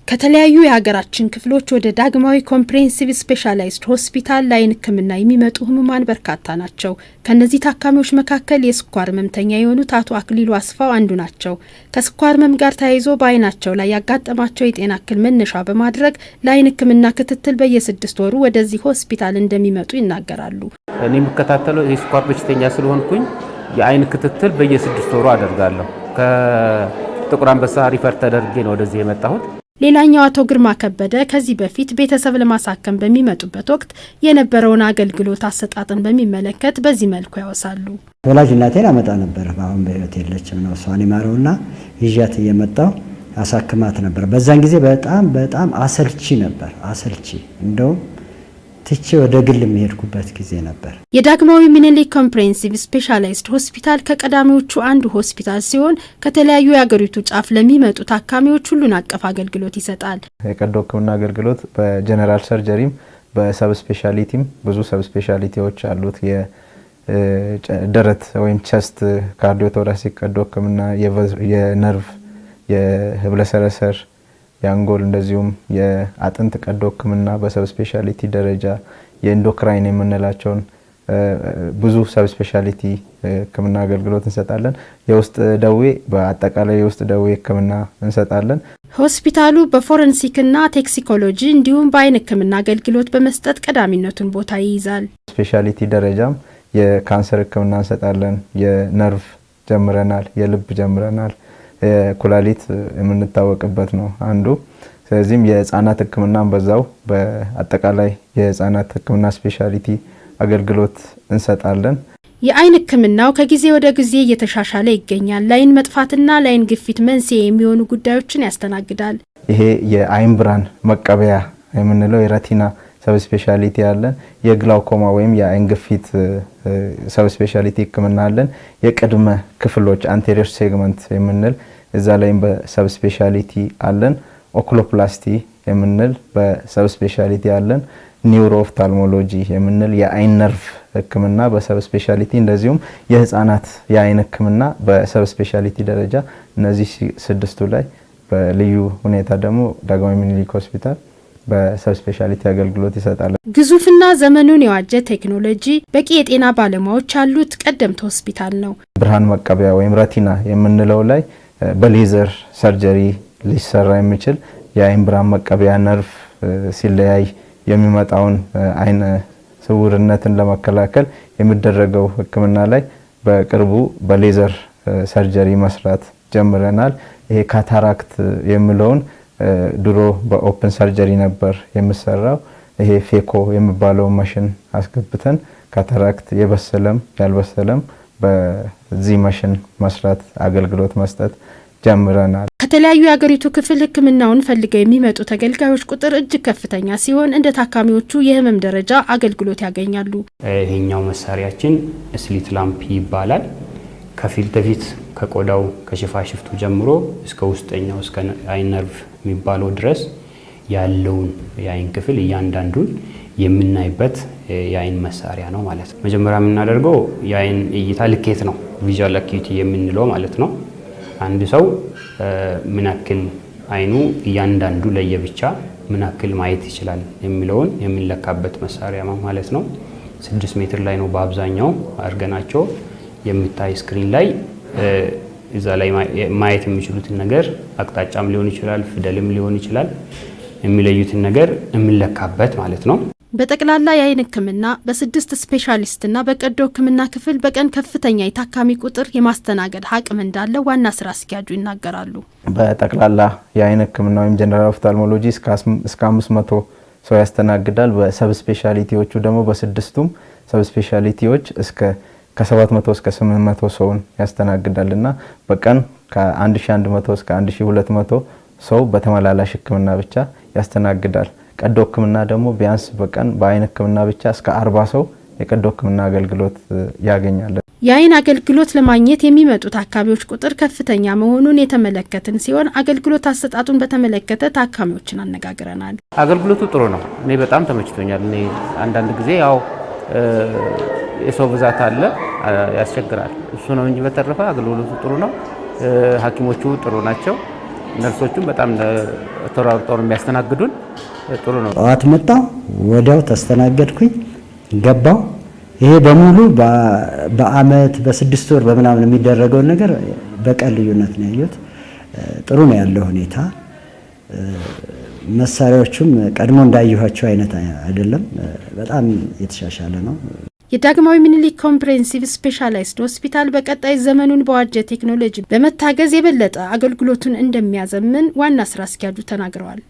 ከተለያዩ የሀገራችን ክፍሎች ወደ ዳግማዊ ኮምፕሬሄንሲቭ ስፔሻላይዝድ ሆስፒታል ለዓይን ሕክምና የሚመጡ ህሙማን በርካታ ናቸው። ከነዚህ ታካሚዎች መካከል የስኳር ህመምተኛ የሆኑት አቶ አክሊሉ አስፋው አንዱ ናቸው። ከስኳር ህመም ጋር ተያይዞ በዓይናቸው ላይ ያጋጠማቸው የጤና እክል መነሻ በማድረግ ለዓይን ሕክምና ክትትል በየ6 ወሩ ወደዚህ ሆስፒታል እንደሚመጡ ይናገራሉ። እኔ የምከታተለው የስኳር በሽተኛ ስለሆንኩኝ የዓይን ክትትል በየ6 ወሩ አደርጋለሁ። ከጥቁር አንበሳ ሪፈር ተደርጌ ነው ወደዚህ የመጣሁት። ሌላኛው አቶ ግርማ ከበደ ከዚህ በፊት ቤተሰብ ለማሳከም በሚመጡበት ወቅት የነበረውን አገልግሎት አሰጣጥን በሚመለከት በዚህ መልኩ ያወሳሉ። ወላጅ እናቴን አመጣ ነበር። አሁን በህይወት የለችም ነው እሷን ይማረውና ይዣት እየመጣው አሳክማት ነበር። በዛን ጊዜ በጣም አሰልቺ ነበር። አሰልቺ እንደውም ትቼ ወደ ግል የሚሄድኩበት ጊዜ ነበር። የዳግማዊ ሚኒሊክ ኮምፕሬሄንሲቭ ስፔሻላይዝድ ሆስፒታል ከቀዳሚዎቹ አንዱ ሆስፒታል ሲሆን ከተለያዩ የአገሪቱ ጫፍ ለሚመጡ ታካሚዎች ሁሉን አቀፍ አገልግሎት ይሰጣል። የቀዶ ሕክምና አገልግሎት በጀነራል ሰርጀሪም በሰብ ስፔሻሊቲም ብዙ ሰብ ስፔሻሊቲዎች አሉት። የደረት ወይም ቸስት ካርዲዮቶራሲክ ቀዶ ሕክምና፣ የነርቭ፣ የህብለሰረሰር፣ የአንጎል እንደዚሁም የአጥንት ቀዶ ሕክምና በሰብ ስፔሻሊቲ ደረጃ የኢንዶክራይን የምንላቸውን ብዙ ሰብ ስፔሻሊቲ ሕክምና አገልግሎት እንሰጣለን። የውስጥ ደዌ በአጠቃላይ የውስጥ ደዌ ሕክምና እንሰጣለን። ሆስፒታሉ በፎረንሲክና ቶክሲኮሎጂ እንዲሁም በዓይን ሕክምና አገልግሎት በመስጠት ቀዳሚነቱን ቦታ ይይዛል። ስፔሻሊቲ ደረጃም የካንሰር ሕክምና እንሰጣለን። የነርቭ ጀምረናል፣ የልብ ጀምረናል። ኩላሊት የምንታወቅበት ነው አንዱ። ስለዚህም የህፃናት ሕክምናን በዛው በአጠቃላይ የህፃናት ሕክምና ስፔሻሊቲ አገልግሎት እንሰጣለን። የዓይን ሕክምናው ከጊዜ ወደ ጊዜ እየተሻሻለ ይገኛል። ለዓይን መጥፋትና ለዓይን ግፊት መንስኤ የሚሆኑ ጉዳዮችን ያስተናግዳል። ይሄ የዓይን ብርሃን መቀበያ የምንለው የረቲና ሰብ ስፔሻሊቲ አለን። የግላውኮማ ወይም የዓይን ግፊት ሰብ ስፔሻሊቲ ሕክምና አለን። የቅድመ ክፍሎች አንቴሪየር ሴግመንት የምንል እዛ ላይም በሰብ ስፔሻሊቲ አለን። ኦኩሎፕላስቲ የምንል በሰብ ስፔሻሊቲ አለን። ኒውሮኦፍታልሞሎጂ የምንል የዓይን ነርቭ ሕክምና በሰብ ስፔሻሊቲ፣ እንደዚሁም የህፃናት የዓይን ሕክምና በሰብ ስፔሻሊቲ ደረጃ እነዚህ 6ቱ ላይ በልዩ ሁኔታ ደግሞ ዳግማዊ ሚኒሊክ ሆስፒታል በሰብ ስፔሻሊቲ አገልግሎት ይሰጣል። ግዙፍና ዘመኑን የዋጀ ቴክኖሎጂ፣ በቂ የጤና ባለሙያዎች ያሉት ቀደምት ሆስፒታል ነው። ብርሃን መቀበያ ወይም ረቲና የምንለው ላይ በሌዘር ሰርጀሪ ሊሰራ የሚችል የዓይን ብርሃን መቀበያ ነርቭ ሲለያይ የሚመጣውን ዓይን ስውርነትን ለመከላከል የሚደረገው ሕክምና ላይ በቅርቡ በሌዘር ሰርጀሪ መስራት ጀምረናል። ይሄ ካታራክት የሚለውን ድሮ በኦፕን ሰርጀሪ ነበር የሚሰራው። ይሄ ፌኮ የሚባለው ማሽን አስገብተን ካታራክት የበሰለም ያልበሰለም በዚህ ማሽን መስራት አገልግሎት መስጠት ጀምረናል። ከተለያዩ የአገሪቱ ክፍል ሕክምናውን ፈልገው የሚመጡ ተገልጋዮች ቁጥር እጅግ ከፍተኛ ሲሆን እንደ ታካሚዎቹ የህመም ደረጃ አገልግሎት ያገኛሉ። ይሄኛው መሳሪያችን ስሊት ላምፕ ይባላል። ከፊት ለፊት ከቆዳው ከሽፋሽፍቱ ጀምሮ እስከ ውስጠኛው እስከ ዓይን ነርቭ የሚባለው ድረስ ያለውን የዓይን ክፍል እያንዳንዱን የምናይበት የዓይን መሳሪያ ነው ማለት ነው። መጀመሪያ የምናደርገው የዓይን እይታ ልኬት ነው፣ ቪዥዋል አኪዩቲ የምንለው ማለት ነው። አንድ ሰው ምን ያክል ዓይኑ እያንዳንዱ ለየብቻ ምን ያክል ማየት ይችላል የሚለውን የምንለካበት መሳሪያ ማለት ነው። 6 ሜትር ላይ ነው በአብዛኛው አድርገናቸው የሚታይ ስክሪን ላይ እዛ ላይ ማየት የሚችሉትን ነገር አቅጣጫም ሊሆን ይችላል፣ ፊደልም ሊሆን ይችላል፣ የሚለዩትን ነገር የምንለካበት ማለት ነው። በጠቅላላ የዓይን ሕክምና በ6 ስፔሻሊስትና በቀዶ ሕክምና ክፍል በቀን ከፍተኛ የታካሚ ቁጥር የማስተናገድ አቅም እንዳለው ዋና ስራ አስኪያጁ ይናገራሉ። በጠቅላላ የዓይን ሕክምና ወይም ጀነራል ኦፍታልሞሎጂ እስከ 500 ሰው ያስተናግዳል። በሰብ ስፔሻሊቲዎቹ ደግሞ በ6ቱም ሰብ ስፔሻሊቲዎች ከ700 እስከ 800 ሰውን ያስተናግዳልና በቀን ከ1100 እስከ 1200 ሰው በተመላላሽ ሕክምና ብቻ ያስተናግዳል። ቀዶ ሕክምና ደግሞ ቢያንስ በቀን በዓይን ሕክምና ብቻ እስከ 40 ሰው የቀዶ ሕክምና አገልግሎት ያገኛል። የዓይን አገልግሎት ለማግኘት የሚመጡ ታካሚዎች ቁጥር ከፍተኛ መሆኑን የተመለከትን ሲሆን አገልግሎት አሰጣጡን በተመለከተ ታካሚዎችን አነጋግረናል። አገልግሎቱ ጥሩ ነው። እኔ በጣም ተመችቶኛል። እኔ አንዳንድ ጊዜ ያው የሰው ብዛት አለ ያስቸግራል፣ እሱ ነው እንጂ በተረፈ አገልግሎቱ ጥሩ ነው። ሐኪሞቹ ጥሩ ናቸው። ነርሶቹም በጣም ተሯርጠው የሚያስተናግዱን ጥሩ ነው። ጠዋት መጣሁ፣ ወዲያው ተስተናገድኩኝ፣ ገባሁ። ይሄ በሙሉ በአመት በ6 ወር በምናምን የሚደረገውን ነገር በቀን ልዩነት ነው ያየሁት። ጥሩ ነው ያለው ሁኔታ። መሳሪያዎቹም ቀድሞ እንዳየኋቸው አይነት አይደለም፣ በጣም የተሻሻለ ነው። የዳግማዊ ምኒልክ ኮምፕሬሄንሲቭ ስፔሻላይዝድ ሆስፒታል በቀጣይ ዘመኑን በዋጀ ቴክኖሎጂ በመታገዝ የበለጠ አገልግሎቱን እንደሚያዘምን ዋና ስራ አስኪያጁ ተናግረዋል።